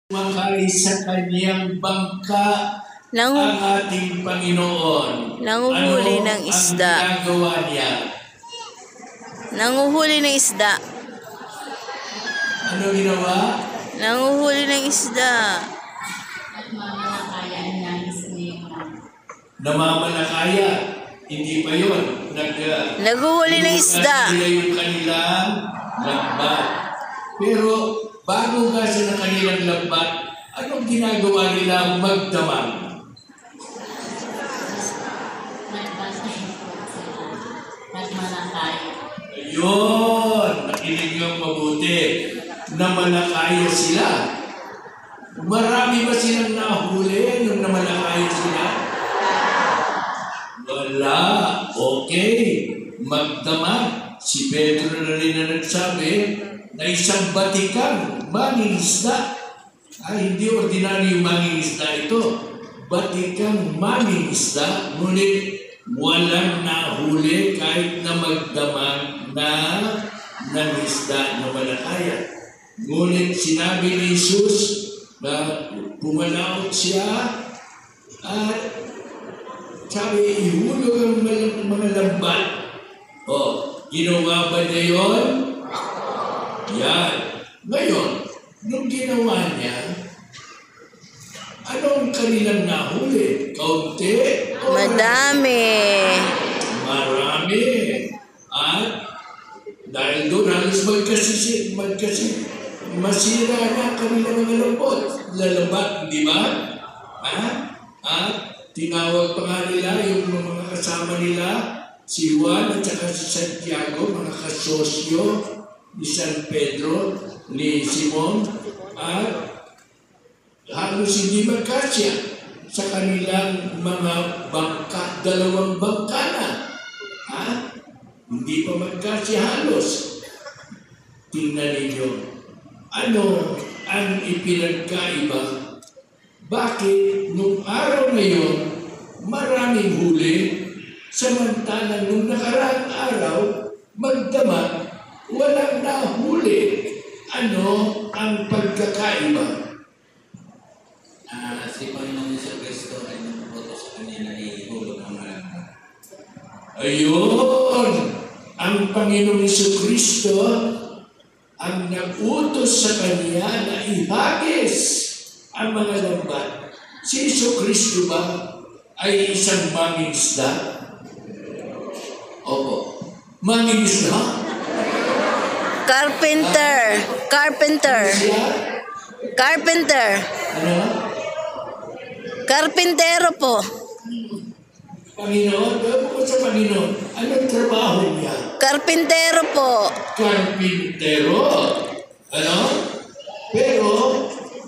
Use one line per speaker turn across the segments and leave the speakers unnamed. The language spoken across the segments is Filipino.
Sumakay sa kanyang bangka ang ating Panginoon.
Nanguhuli ng isda.
Ano ang ginagawa niya?
Nanguhuli ng isda.
Ano ginawa?
Nanguhuli ng isda.
Namamalakaya. Hindi pa yun.
Naghuhuli ng isda.
Nila yung kanilang lambat. Pero bago kasi ng kanilang lambat, anong ginagawa nila magdamag? Ayun, nakinig yung mabuti. Namalakaya sila. Marami ba silang nahuli nung namalakaya sila? Wala. Okay. Magdamag. Si Pedro na rin na nagsabi na isang batikang mangingisda. Hindi ordinaryo mangingisda ito. Batikang mangingisda. Ngunit walang nahuli kahit na magdamag na nangisda na malakaya. Ngunit sinabi ni Jesus na pumalaot siya at sabi, ihulog ang mga lambat. Ginawa ba niya yun? Yan. Ngayon, nung ginawa niya, anong kanilang nahuli? Kaunti?
Madami.
Marami. At dahil doon, halos masira na kanilang mga lalabot, di ba? At tinawag pa nga nila yung mga kasama nila, si Juan at saka si Santiago, mga kasosyo ni San Pedro, ni Simon, at halos hindi magkasya sa kanilang mga bangka, dalawang bangka na. Hindi pa magkasya halos. Tingnan ninyo, ano ang ipinagkaiba? Bakit nung araw na yun, maraming huli, samantalang nung nakaraang araw, magdamag, walang nahuli. Ano ang pagkakaiba?
Si Panginoon Jesucristo ay nagputo sa kanila ihulog ang malangkat.
Ayun! Ang Panginoon Jesucristo ang nagutos sa kanya na ihagis ang mga lambat. Si Jesucristo ba ay isang mangingisda? Opo. Mangingisda?
Carpenter.
Ano?
Carpintero po.
Panginoon? Bukod sa Panginoon, anong trabaho niya?
Carpintero po.
Carpintero. Ano? Pero,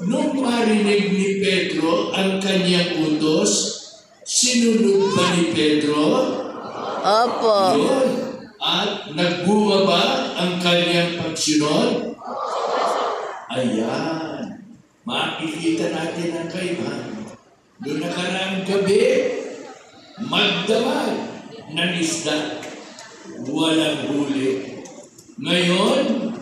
nung marinig ni Pedro ang kanyang utos, sinunod ba ni Pedro?
Opo.
Yun. At nagbunga ba ang kanyang pagsunod? Ayan. Makikita natin ang kaibahan. Doon nakaraang gabi, magdamag ng isda. Walang huli. Ngayon,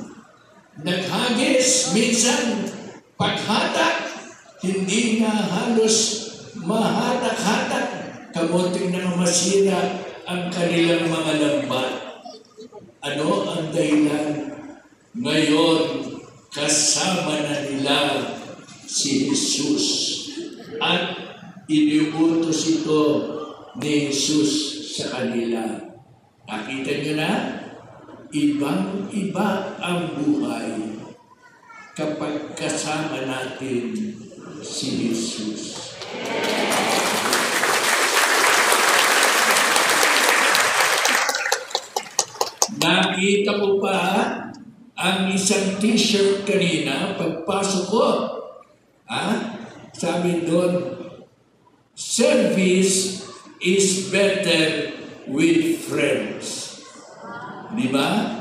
naghagis, minsan paghatak, hindi na halos mahatak-hatak, kamuting na masira ang kanilang mga lambat. Ano ang dahilan? Ngayon, kasama na nila si Jesus. At iniutos ito ni Jesus sa kanila. Nakita nyo na? Ibang-iba ang buhay kapag kasama natin si Jesus. Nakita ko pa ang isang t-shirt kanina pagpasok ko. Sabi doon, service is better with friends. Di ba?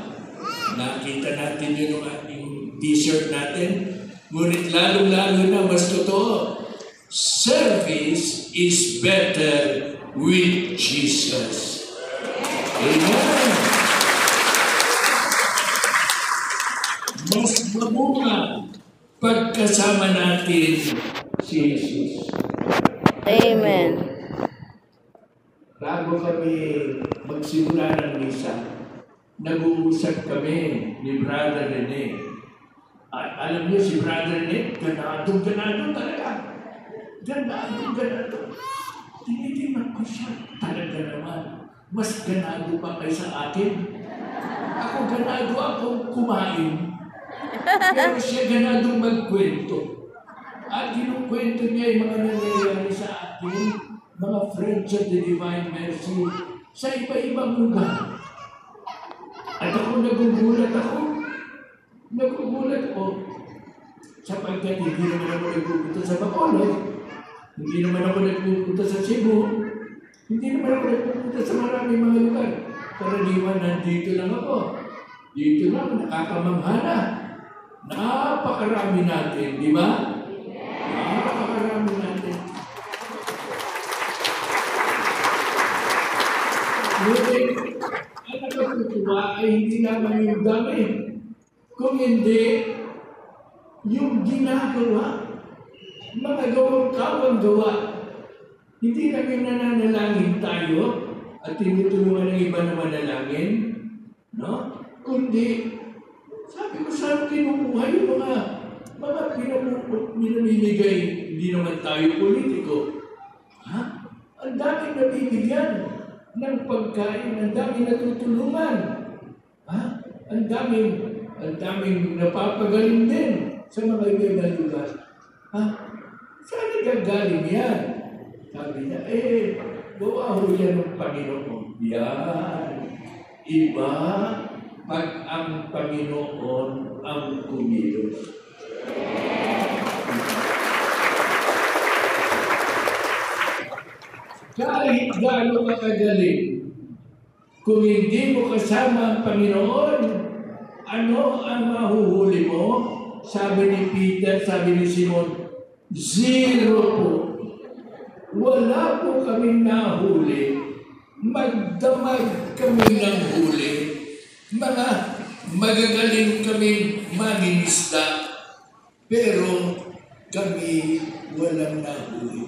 Nakita natin yun ng ating t-shirt natin. Ngunit lalong-lalo na mas totoo. Service is better with Jesus. Amen. Mas mabuha pagka kasama natin si Jesus.
Amen.
Bago kami magsimula ng misa, nag-uusap kami ni Brother Rene. At alam niyo si Brother Rene, ganado talaga. Ganado. Tinitingnan ko siya, talaga naman. Mas ganado pa kaysa akin. Ako ganado akong kumain. Pero siya ganadong magkwento. At kinukwento niya yung mga nangyayari sa akin, mga friends of the Divine Mercy, sa iba-ibang lugar. At ako nagugulat ako. Sapagkat hindi naman ako nagpupunta sa Bacolod, hindi naman ako nagpupunta sa Cebu, hindi naman ako nagpupunta sa maraming mga lugar. Karaniwan, nandito lang ako. Dito lang, nakakamanghala. Napakarami natin, di ba? Napakarami natin. Ngunit, ang nakatutuwa ay hindi naman yung dami. Kung hindi, yung ginagawa, mga gawang gawa. Hindi namin nananalangin tayo at tinutulungan ng iba na manalangin, no? Kundi, sabi ko saan kinukuha yung mga pinamimigay, hindi naman tayo politiko. Ha? Ang daming nabibigyan ng pagkain, ang daming natutulungan. Ha? Ang daming napapagaling din sa mga ibang lugar. Ha? Saan nagagaling yan? Sabi niya, gawa ho yan ng Panginoon. Yan. Iba pag ang Panginoon ang kumilos. Kahit gaano ka kagaling, kung hindi mo kasama ang Panginoon, ano ang mahuhuli mo? Sabi ni Peter, sabi ni Simon, 0 po. Wala po kaming nahuli. Magdamag kami ng huli. Mga magagaling kaming mangingisda. Pero kami walang nahuli.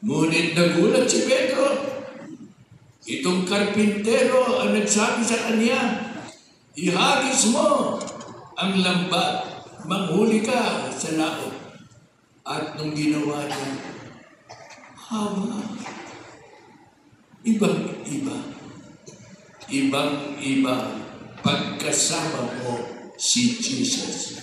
Ngunit nagulat si Pedro. Itong karpintero ang nagsabi sa kanya, ihagis mo ang lambat, manghuli ka sa laot. At nung ginawa niya, ibang-iba pagkasama mo si Jesus.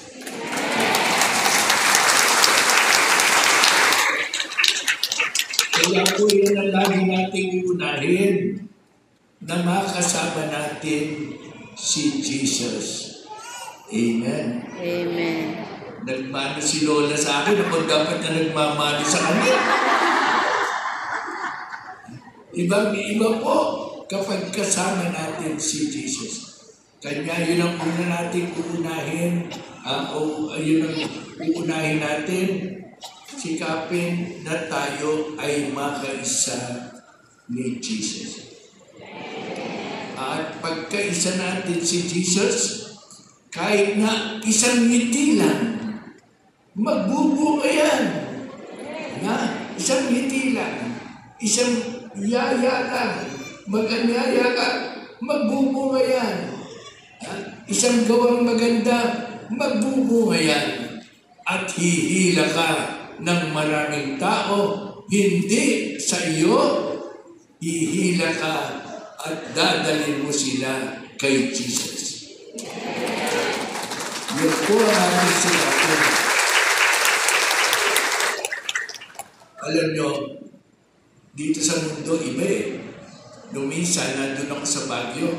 Kaya po yun ang lagi nating unahin na makasama natin si Jesus. Amen.
Amen.
Nagmano si Lola sa akin, ako dapat na nagmamano sa kanya. Ibang-iba po kapag kasama natin si Jesus. Kanya yun ang una natin uunahin, yun ang uunahin natin, sikapin na tayo ay makaisa ni Jesus. At pagkaisa natin si Jesus, kahit na isang ngiti lang, magbubunga yan. Isang ngiti lang, isang yaya lang, maganyaya ka, magbubunga yan. Isang gawang maganda, magbubunga yan. At hihila ka ng maraming tao, hindi sa iyo, hihila ka at dadalhin mo sila kay Jesus. Yan po ang ating sinabi. Alam nyo, dito sa mundo, iba Nung minsan, nandun ako sa Baguio,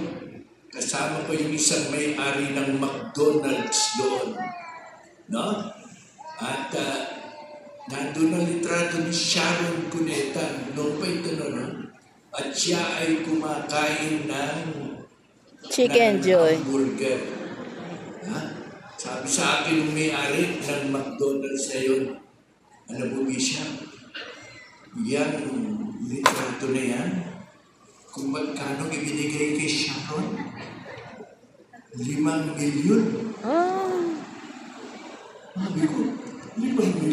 kasama ko yung isang may-ari ng McDonald's doon. No? At nandun ang litrato ni Sharon Cuneta, noon pa ito no? At siya ay kumakain ng
Chicken Joy.
Hamburger. Sabi sa akin yung may-ari ng McDonald's na yun, nabubi siya. Yan, litrato na yan, kung magkano ibinigay kay Sharon? 5 milyon.
Oh.
Sabi ko,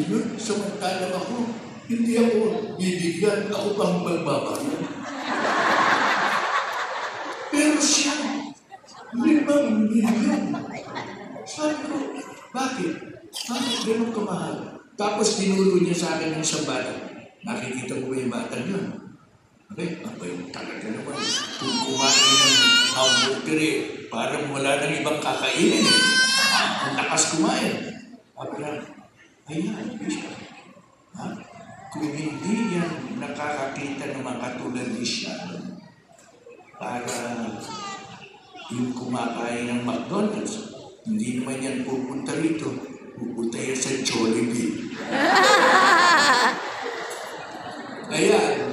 million, samantalang ako, hindi ako bibigyan, ako pang magbabayan. Pero siya, 5 million. Sabi ko, bakit? Bakit ganun kamahal? Tapos tinulo niya sa akin ng isang bata. Nakikita mo ba yung bata yun? Okay, ako yung talaga naman. Kung kumain ng hamburger parang wala nang ibang kakainin Ang lakas kumain. Sabi na, ayan, ha? Kung hindi yan nakakakita ng mga katulad ni siya, para yung kumakain ng McDonald's, hindi naman yan pupunta rito, pupunta yan sa Jollibee. Ayan.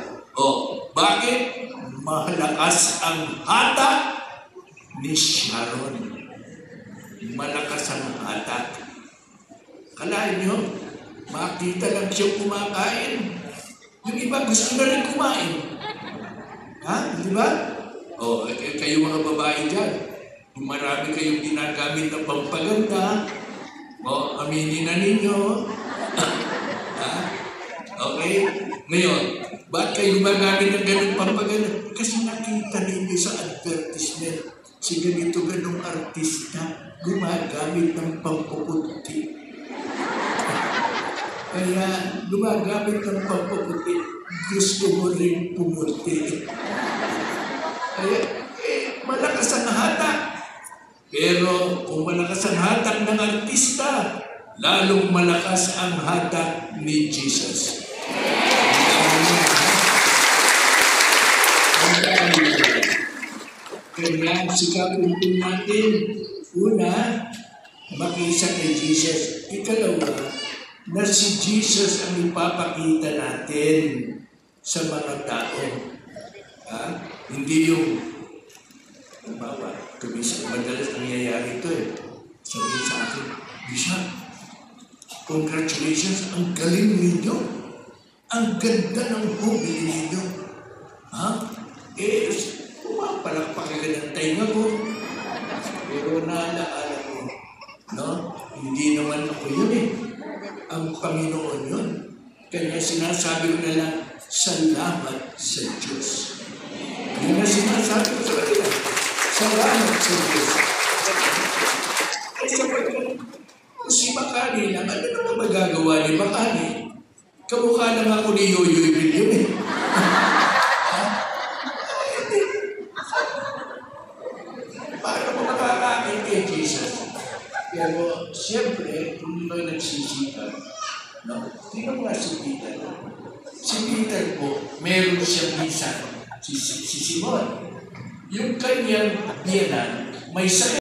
Bakit? Malakas ang hatak ni Sharon. Malakas ang hatak. Kalahin nyo, makita lang siya kumakain. Yung iba gusto na rin kumain. Ha? Di ba? Kayo mga babae dyan, kung marami kayong ginagamit na pampaganda, aminin na ninyo. Ha? Okay? Ngayon, ba't kayo gumagamit ng ganun pampaganda? Kasi nakita ninyo sa advertisement, si ganito-ganong artista gumagamit ng pampuputi. Kaya gumagamit ng pampuputi, gusto mo rin pumuti. Kaya, malakas ang hatak. Pero kung malakas ang hatak ng artista, lalong malakas ang hatak ni Jesus. Kaya sikapin po natin, una, makisa kay Jesus. Ikalawa, na si Jesus ang ipapakita natin sa mga tao. Hindi yung, madalas nangyayari ito sabihin sa akin, Bishop, congratulations, ang galing ninyo. Ang ganda ng hobby ninyo. Pumapalakpak agad ang tainga ko. Pero naalaala ko, hindi naman ako yun Ang Panginoon yun. Kaya sinasabi ko na lang, salamat sa Diyos. Yun na sinasabi ko sa kanila. Salamat sa Diyos. Si Makani lang, ano naman magagawa ni Makani? Kamukha lang ako ni Yoyoy William Para mo makakain kay Jesus. Pero siyempre, kung may nagsisikap, tingnan mo nga si Peter. Si Peter po, meron siyang minsan, si Simon. Yung kanyang biyanan, may sakit.